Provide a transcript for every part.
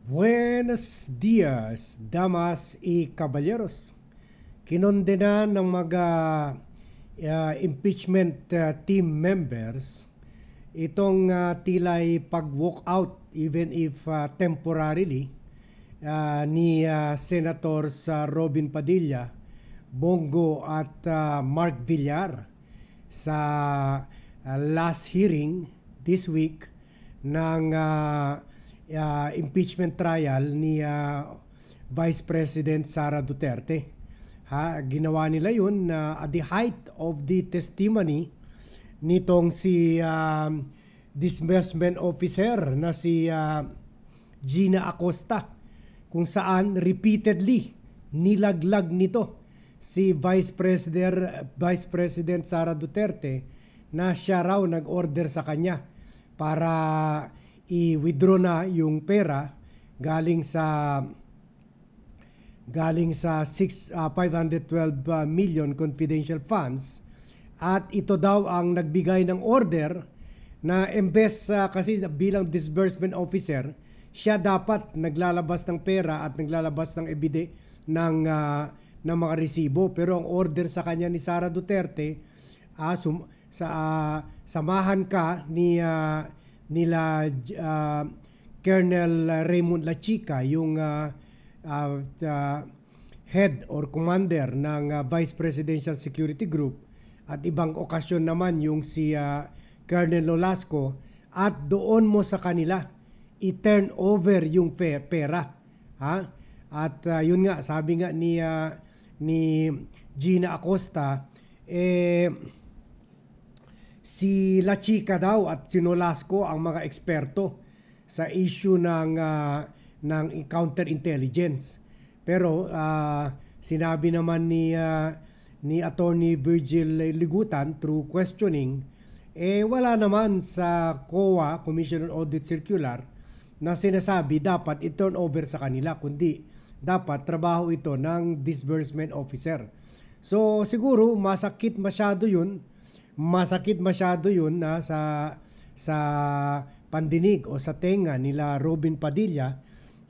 Buenos dias, damas y caballeros. Kinondena ng mga impeachment team members itong tila'y pag-walk out even if temporarily ni Senator sa Robin Padilla, Bongo at Mark Villar sa last hearing this week ng impeachment trial ni Vice President Sara Duterte. Ginawa nila yun at the height of the testimony nitong si disbursement officer na si Gina Acosta, kung saan repeatedly nilaglag nito si Vice President Sara Duterte na siya raw nag-order sa kanya para i-withdraw na yung pera galing sa 512 million confidential funds, at ito daw ang nagbigay ng order na embes kasi bilang disbursement officer siya dapat naglalabas ng pera at naglalabas ng ng mga resibo, pero ang order sa kanya ni Sara Duterte samahan ka nila Colonel Raymond Lachica, yung head or commander ng Vice Presidential Security Group, at ibang okasyon naman yung si Colonel Nolasco, at doon mo sa kanila i-turn over yung pera. At yun nga, sabi nga ni Gina Acosta, si Lachica daw at si Nolasco ang mga eksperto sa issue ng counterintelligence. Pero sinabi naman ni Attorney Virgil Ligutan through questioning, wala naman sa COA, Commission on Audit Circular, na sinasabi dapat i-turn over sa kanila, kundi dapat trabaho ito ng disbursement officer. So siguro masakit masyado yun na sa pandinig o sa tenga nila Robin Padilla.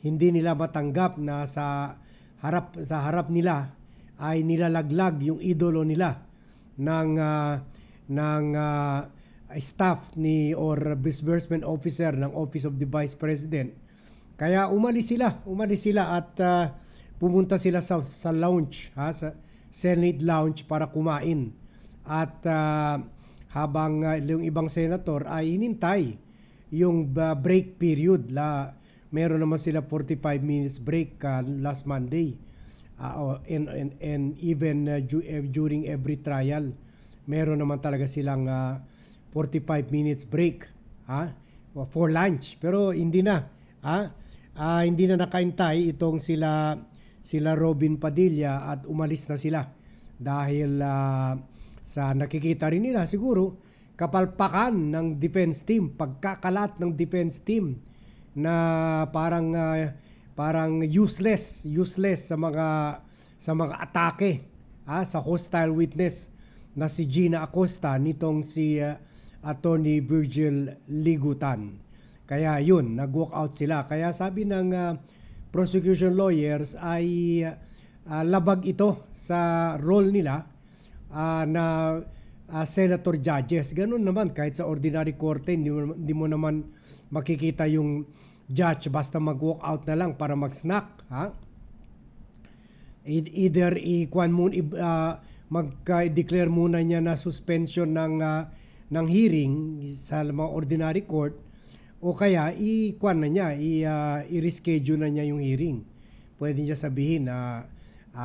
Hindi nila matanggap na sa harap nila ay nilalaglag yung idolo nila ng staff ni or disbursement officer ng Office of the Vice President. Kaya umalis sila at pumunta sila sa lounge, sa Senate lounge, para kumain. At habang yung ibang senator ay hinintay yung break period, meron naman sila 45 minutes break last Monday, and even during every trial meron naman talaga silang 45 minutes break for lunch. Pero hindi na nakaintay itong sila Robin Padilla at umalis na sila dahil sa nakikita rin nila siguro kapalpakan ng defense team, pagkakalat ng defense team na parang useless sa mga atake sa hostile witness na si Gina Acosta nitong si Attorney Virgil Ligutan. Kaya yun, nag-walk out sila. Kaya sabi ng prosecution lawyers ay labag ito sa role nila na senator judges. Ganun naman kahit sa ordinary court, hindi mo naman makikita yung judge basta mag-walk out na lang para mag-snack. Either mag-declare muna niya na suspension ng hearing sa mga ordinary court, o kaya i-reschedule na niya yung hearing. Pwede niya sabihin na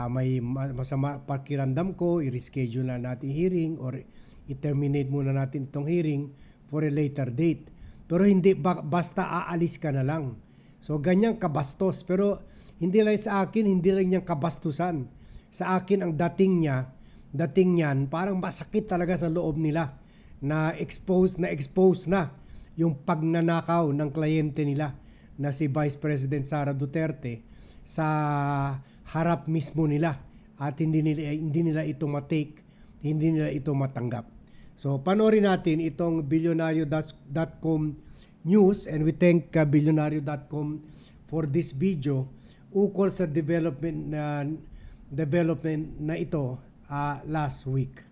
may masama pakiramdam ko, i-reschedule na natin hearing or i-terminate muna natin itong hearing for a later date. Pero hindi basta aalis ka na lang. So ganyang kabastos. Pero hindi lang sa akin, hindi lang niyang kabastusan. Sa akin ang dating niyan, parang masakit talaga sa loob nila na expose na yung pagnanakaw ng kliyente nila na si Vice President Sara Duterte sa harap mismo nila, at hindi nila ito matake, hindi nila ito matanggap. So panoorin natin itong Billionario.com news, and we thank Billionario.com for this video ukol sa development na ito last week.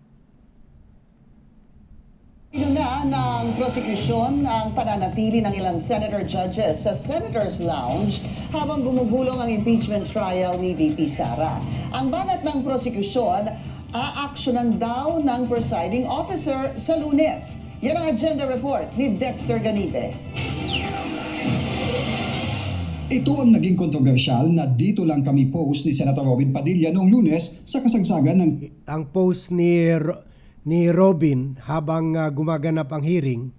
Inuna ng prosekusyon ang pananatili ng ilang senator judges sa Senator's Lounge habang gumugulong ang impeachment trial ni VP Sara. Ang banat ng prosekusyon, aaksyonan daw ng presiding officer sa Lunes. Yan ang agenda report ni Dexter Ganibe. Ito ang naging kontrobersyal na dito lang kami post ni Senator Robin Padilla noong Lunes sa kasagsagan ng Ang post ni Robin habang gumaganap ang hearing,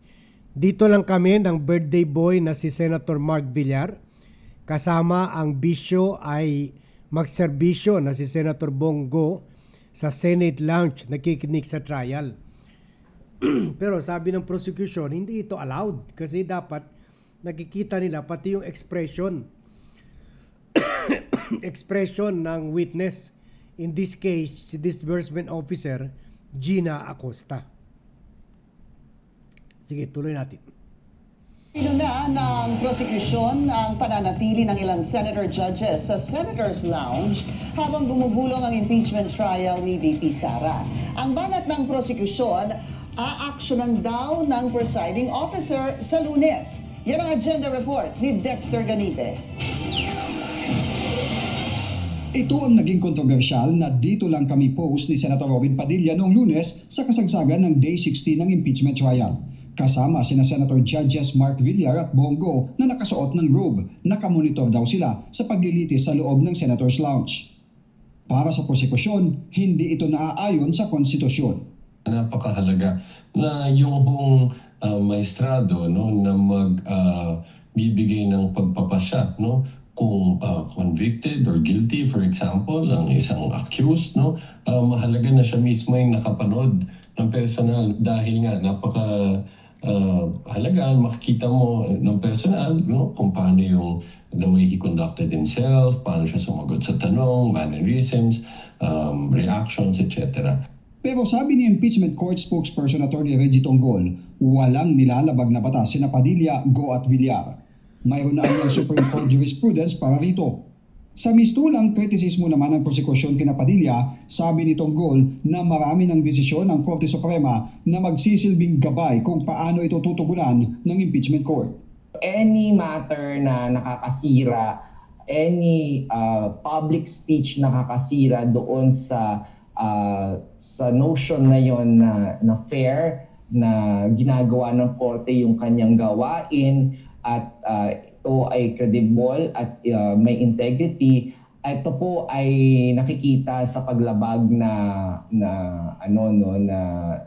dito lang kami ng birthday boy na si Senator Mark Villar, kasama ang bisyo ay magserbisyo na si Senator Bongo sa Senate Lounge nakikinig sa trial. Pero sabi ng prosecution, hindi ito allowed kasi dapat nakikita nila pati yung expression ng witness, in this case si disbursement officer Gina Acosta. Sige, tuloy natin. Inuna ng prosekusyon ang pananatili ng ilang senator judges sa Senator's Lounge habang gumugulong ang impeachment trial ni VP Sara. Ang banat ng prosekusyon, aaksyonan daw ng presiding officer sa Lunes. Yan ang agenda report ni Dexter Ganibe. Ito ang naging kontrobersyal na dito lang kami post ni Senator Robin Padilla noong Lunes sa kasagsagan ng Day 16 ng impeachment trial. Kasama sina Senator Judges Mark Villar at Bongo na nakasuot ng robe. Nakamonitor daw sila sa paglilitis sa loob ng Senator's Lounge. Para sa prosekusyon, hindi ito naaayon sa konstitusyon. Napakahalaga na yung buong maestrado na magbibigay ng pagpapasya kung convicted or guilty, for example, ang isang accused, mahalaga na siya mismo yung nakapanood ng personal dahil nga halaga makikita mo ng personal kung paano yung the way he conducted himself, paano siya sumagot sa tanong, mannerisms, reactions, etc. Pero sabi ni impeachment court spokesperson Attorney Reggie Tonggol, walang nilalabag na batas sina Padilla, Go at Villar. Mayroon na ang Supreme Court jurisprudence para rito. Sa mistulang kritisismo naman ng prosekusyon kina Padilla, sabi ni Tonggol na marami ng desisyon ng Korte Suprema na magsisilbing gabay kung paano ito tutugunan ng impeachment court. Any matter na nakakasira, any public speech nakakasira doon sa notion na yon na fair, na ginagawa ng korte yung kanyang gawain, at ito ay credible at may integrity, ito po ay nakikita sa paglabag na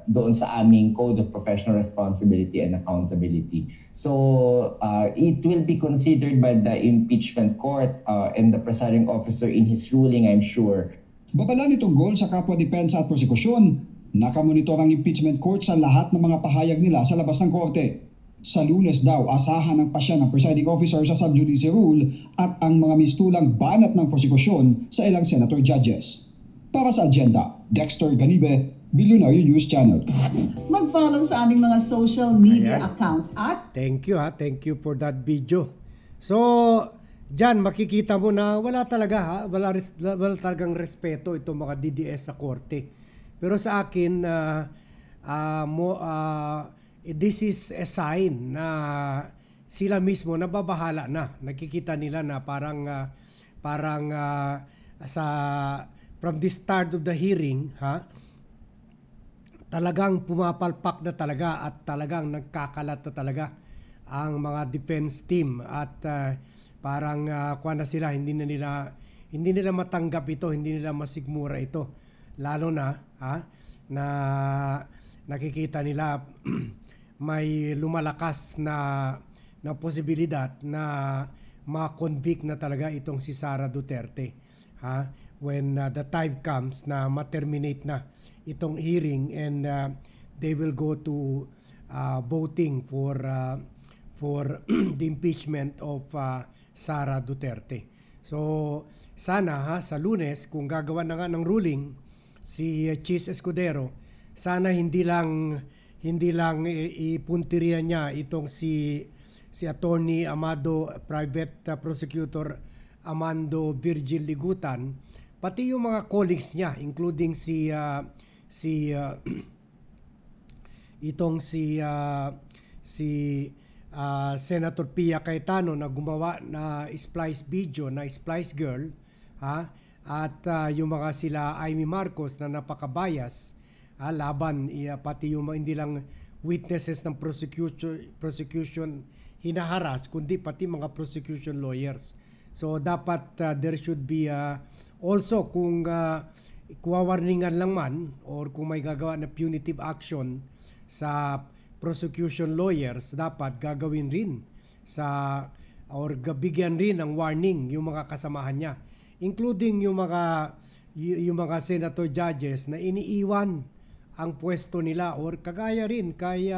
doon sa aming Code of Professional Responsibility and Accountability. So it will be considered by the impeachment court and the presiding officer in his ruling, I'm sure. Babala ni Tonggol sa kapwa depensa at prosekusyon, nakamonitor ang impeachment court sa lahat ng mga pahayag nila sa labas ng korte. Sa Lunes daw, asahan ang pasya ng presiding officer sa sub judice rule at ang mga mistulang banat ng prosekusyon sa ilang senator judges. Para sa agenda, Dexter Ganibe, Billionaire News Channel. Mag-follow sa aming mga social media Ayan. accounts at Thank you for that video. So, diyan makikita mo na wala talagang respeto itong mga DDS sa korte. Pero sa akin this is a sign na sila mismo nababahala na. Nakikita nila na parang from the start of the hearing, talagang pumapalpak na talaga at talagang nagkakalat na talaga ang mga defense team at parang kuha na sila, hindi nila matanggap ito, hindi nila masigmura ito. Lalo na na nakikita nila may lumalakas na posibilidad na ma-convict na talaga itong si Sara Duterte. When the time comes na ma-terminate na itong hearing and they will go to voting for the impeachment of Sara Duterte. So sana sa Lunes kung gagawa na nga ng ruling si Chis Escudero, sana hindi lang ipuntirian niya itong si si Attorney Amado, Private Prosecutor Amando Virgil Ligutan, pati yung mga colleagues niya, including si Senator Pia Cayetano na gumawa na splice video na Splice Girl, ha, at yung mga sila Amy Marcos na napakabayas, laban pati yung hindi lang witnesses ng prosecution hinaharas, kundi pati mga prosecution lawyers. So dapat there should be also kung kuwawarningan lang man or kung may gagawa na punitive action sa prosecution lawyers, dapat gagawin rin sa or bigyan rin ng warning yung mga kasamahan niya, including yung mga senator judges na iniiwan ang pwesto nila, or kagaya rin kay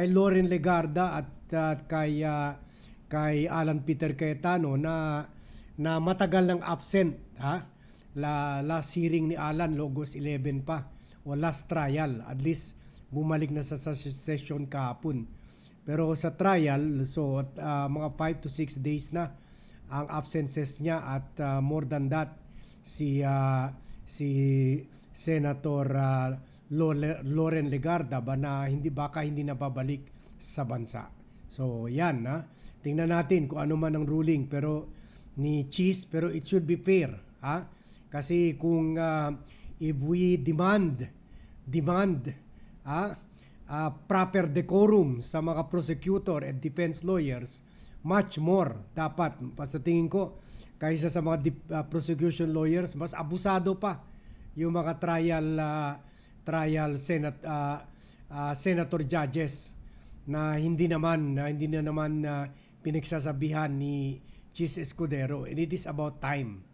Loren Legarda at kay Alan Peter Cayetano na matagal nang absent, last hearing ni Alan August 11 pa, o last trial, at least bumalik na sa session kahapon. Pero sa trial, so mga 5 to 6 days na ang absences niya, at more than that, si Senator Loren Legarda baka hindi na babalik sa bansa. So yan, tingnan natin kung ano man ang ruling pero it should be fair, kasi kung if we demand proper decorum sa mga prosecutor and defense lawyers, much more dapat sa tingin ko kaysa sa mga prosecution lawyers, mas abusado pa yung mga trial senator judges na hindi na naman pinagsasabihan ni Chis Escudero. And it is about time,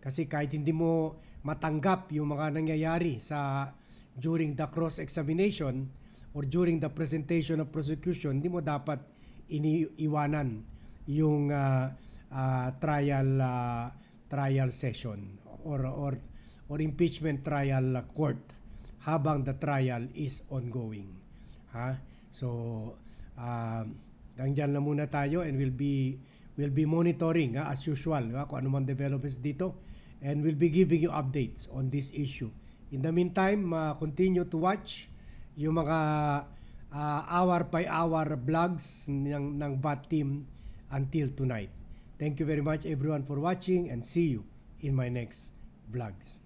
kasi kahit hindi mo matanggap yung mga nangyayari during the cross-examination or during the presentation of prosecution, hindi mo dapat iniiwanan yung trial session or impeachment trial court habang the trial is ongoing. So hanggang na muna tayo, and we'll be monitoring as usual kung ano man developments dito, and we'll be giving you updates on this issue. In the meantime, continue to watch yung mga hour by hour vlogs ng VAT team until tonight. Thank you very much everyone for watching, and see you in my next vlogs.